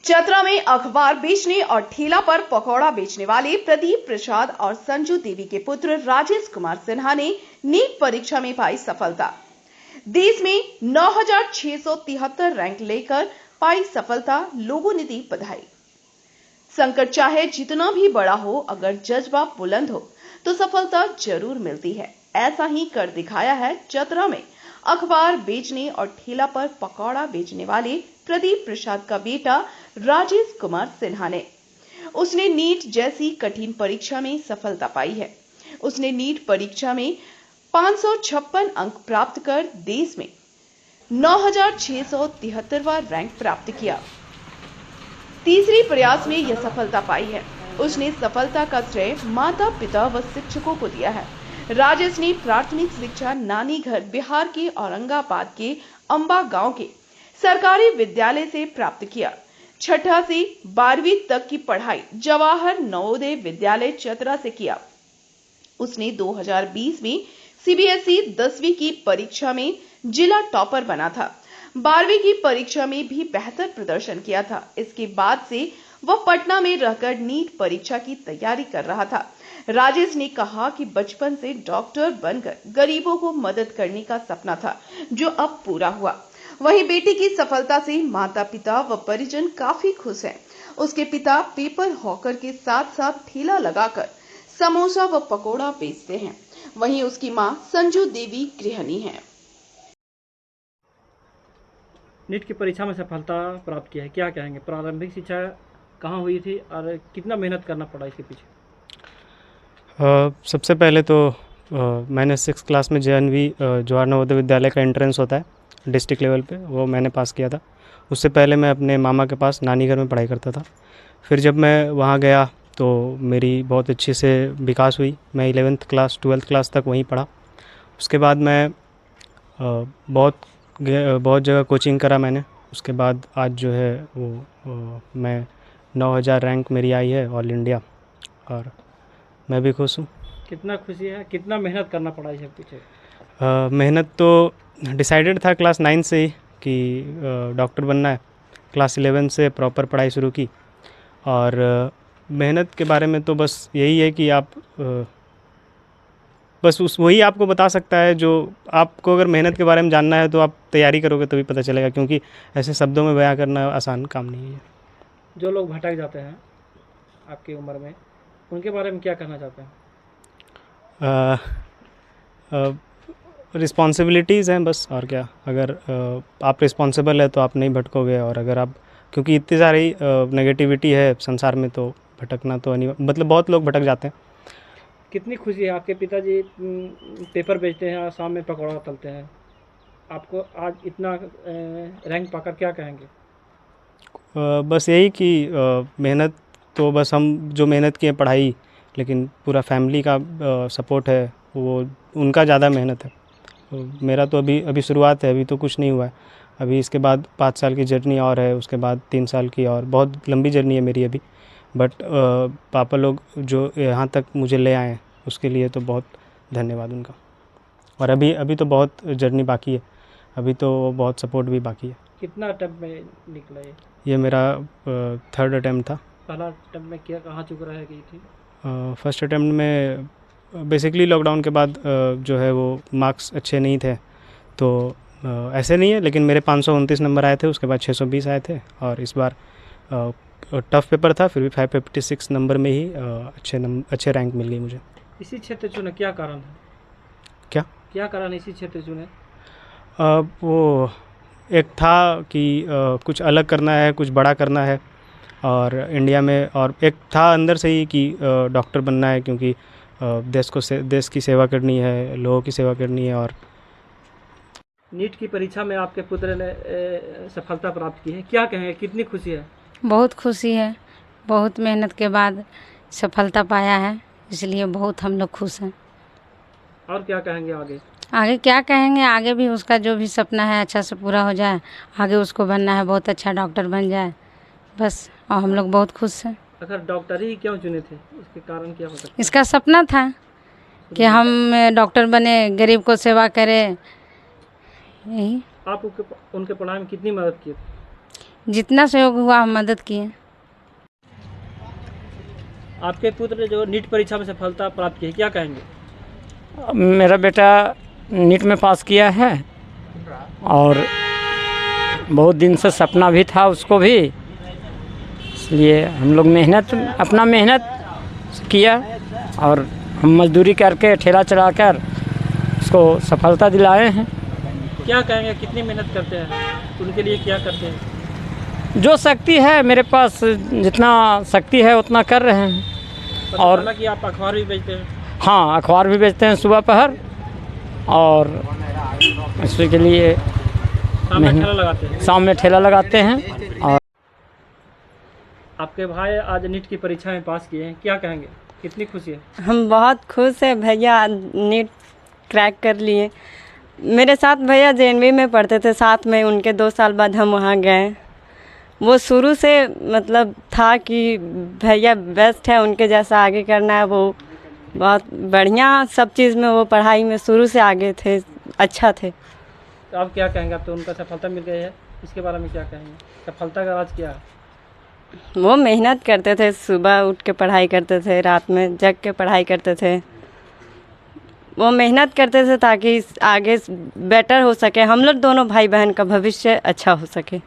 चतरा में अखबार बेचने और ठेला पर पकौड़ा बेचने वाले प्रदीप प्रसाद और संजू देवी के पुत्र राजेश कुमार सिन्हा ने नीट परीक्षा में पाई सफलता। देश में 9,673 रैंक लेकर पाई सफलता, लोगों ने दी बधाई। संकट चाहे जितना भी बड़ा हो, अगर जज्बा बुलंद हो तो सफलता जरूर मिलती है। ऐसा ही कर दिखाया है चतरा में अखबार बेचने और ठेला पर पकौड़ा बेचने वाले प्रदीप प्रसाद का बेटा राजेश कुमार सिन्हा ने। उसने नीट जैसी कठिन परीक्षा में सफलता पाई है। उसने नीट परीक्षा में 556 अंक प्राप्त कर देश में 9,673वां रैंक प्राप्त किया। तीसरी प्रयास में यह सफलता पाई है। उसने सफलता का श्रेय माता पिता व शिक्षकों को दिया है। राजेश ने प्राथमिक शिक्षा नानी घर बिहार के औरंगाबाद के अंबा गांव के सरकारी विद्यालय से प्राप्त किया। छठा से 12वीं तक की पढ़ाई जवाहर नवोदय विद्यालय चतरा से किया। उसने 2020 में सीबीएसई 10वीं की परीक्षा में जिला टॉपर बना था। 12वीं की परीक्षा में भी बेहतर प्रदर्शन किया था। इसके बाद से वह पटना में रहकर नीट परीक्षा की तैयारी कर रहा था। राजेश ने कहा कि बचपन से डॉक्टर बनकर गरीबों को मदद करने का सपना था, जो अब पूरा हुआ। वहीं बेटी की सफलता से माता पिता व परिजन काफी खुश हैं। उसके पिता पेपर हॉकर के साथ साथ ठेला लगाकर समोसा व पकोड़ा बेचते हैं। वहीं उसकी मां संजू देवी गृहिणी हैं। नीट की परीक्षा में सफलता प्राप्त की है, क्या कहेंगे? प्रारंभिक शिक्षा कहाँ हुई थी और कितना मेहनत करना पड़ा इसके पीछे? सबसे पहले तो मैंने 6 क्लास में JNV जवाहर नवोदय विद्यालय का एंट्रेंस होता है डिस्ट्रिक्ट लेवल पे, वो मैंने पास किया था। उससे पहले मैं अपने मामा के पास नानी घर में पढ़ाई करता था। फिर जब मैं वहाँ गया तो मेरी बहुत अच्छे से विकास हुई। मैं 11th क्लास 12th क्लास तक वहीं पढ़ा। उसके बाद मैं बहुत जगह कोचिंग करा मैंने। उसके बाद आज जो है वो मैं 9,000 रैंक मेरी आई है ऑल इंडिया, और मैं भी खुश हूँ। कितना खुशी है, कितना मेहनत करना पड़ा इसके पीछे? मेहनत तो डिसाइडेड था क्लास 9 से ही कि डॉक्टर बनना है। क्लास 11 से प्रॉपर पढ़ाई शुरू की, और मेहनत के बारे में तो बस यही है कि आप बस वही आपको बता सकता है। जो आपको अगर मेहनत के बारे में जानना है तो आप तैयारी करोगे तभी पता चलेगा, क्योंकि ऐसे शब्दों में बयां करना आसान काम नहीं है। जो लोग भटक जाते हैं आपकी उम्र में, उनके बारे में क्या कहना चाहते हैं? रिस्पॉन्सिबिलिटीज़ हैं बस, और क्या। अगर आप रिस्पॉन्सिबल है तो आप नहीं भटकोगे, और अगर आप, क्योंकि इतनी सारी नेगेटिविटी है संसार में, तो भटकना तो मतलब बहुत लोग भटक जाते हैं। कितनी खुशी है, आपके पिताजी पेपर बेचते हैं और शाम में पकौड़ा तलते हैं, आपको आज इतना रैंक पाकर क्या कहेंगे? बस यही कि मेहनत तो बस हम जो मेहनत किए पढ़ाई, लेकिन पूरा फैमिली का सपोर्ट है, वो उनका ज़्यादा मेहनत है। मेरा तो अभी शुरुआत है, अभी तो कुछ नहीं हुआ है। अभी इसके बाद 5 साल की जर्नी और है, उसके बाद 3 साल की, और बहुत लंबी जर्नी है मेरी अभी। बट पापा लोग जो यहाँ तक मुझे ले आए हैं, उसके लिए तो बहुत धन्यवाद उनका। और अभी तो बहुत जर्नी बाकी है, अभी तो बहुत सपोर्ट भी बाकी है। कितना अटेम्प्ट में निकला ये मेरा 3rd अटेम्प्ट था। पहला अटेम्प्ट में क्या कहाँ चुक रह गई थी? फर्स्ट अटेम्प्ट में बेसिकली लॉकडाउन के बाद जो है वो मार्क्स अच्छे नहीं थे, तो ऐसे नहीं है, लेकिन मेरे 529 नंबर आए थे। उसके बाद 620 आए थे, और इस बार टफ पेपर था, फिर भी 556 नंबर में ही अच्छे रैंक मिल गई मुझे। इसी क्षेत्र चुने, क्या कारण है? क्या कारण इसी क्षेत्र चुने? वो एक था कि कुछ अलग करना है, कुछ बड़ा करना है और इंडिया में, और एक था अंदर से ही कि डॉक्टर बनना है, क्योंकि देश की सेवा करनी है, लोगों की सेवा करनी है। और नीट की परीक्षा में आपके पुत्र ने सफलता प्राप्त की है, क्या कहेंगे, कितनी खुशी है? बहुत खुशी है, बहुत मेहनत के बाद सफलता पाया है, इसलिए बहुत हम लोग खुश हैं। और क्या कहेंगे आगे क्या कहेंगे, आगे भी उसका जो भी सपना है अच्छा से पूरा हो जाए। आगे उसको बनना है, बहुत अच्छा डॉक्टर बन जाए बस, और हम लोग बहुत खुश हैं। अगर डॉक्टर ही क्यों चुने थे, इसके कारण क्या हो सकता है? इसका सपना था कि हम डॉक्टर बने, गरीब को सेवा करें, यही। आप उनके पढ़ाई में कितनी मदद की? जितना सहयोग हुआ हम मदद किए। आपके पुत्र ने जो नीट परीक्षा में सफलता प्राप्त की है, क्या कहेंगे? मेरा बेटा नीट में पास किया है और बहुत दिन से सपना भी था उसको भी, इसलिए हम लोग अपना मेहनत किया और हम मजदूरी करके ठेला चलाकर उसको सफलता दिलाए हैं। क्या कहेंगे, कितनी मेहनत करते हैं, उनके लिए क्या करते हैं? जो शक्ति है मेरे पास, जितना शक्ति है उतना कर रहे हैं। और हालांकि आप अखबार भी बेचते हैं। हाँ, अखबार भी बेचते हैं सुबह पहर, और इसी के लिए शाम में ठेला लगाते हैं। शाम में ठेला लगाते हैं। और आपके भाई आज नीट की परीक्षा में पास किए हैं, क्या कहेंगे, कितनी खुशी है? हम बहुत खुश हैं भैया, नीट क्रैक कर लिए। मेरे साथ भैया जेएनवी में पढ़ते थे, साथ में उनके 2 साल बाद हम वहाँ गए। वो शुरू से मतलब था कि भैया बेस्ट है, उनके जैसा आगे करना है। वो बहुत बढ़िया सब चीज़ में, वो पढ़ाई में शुरू से आगे थे, अच्छा थे। तो आप क्या कहेंगे? अब तो उनका सफलता मिल गई है, इसके बारे में क्या कहेंगे? सफलता का राज क्या है? वो मेहनत करते थे, सुबह उठ के पढ़ाई करते थे, रात में जग के पढ़ाई करते थे। वो मेहनत करते थे ताकि आगे बेटर हो सके, हम लोग दोनों भाई बहन का भविष्य अच्छा हो सके।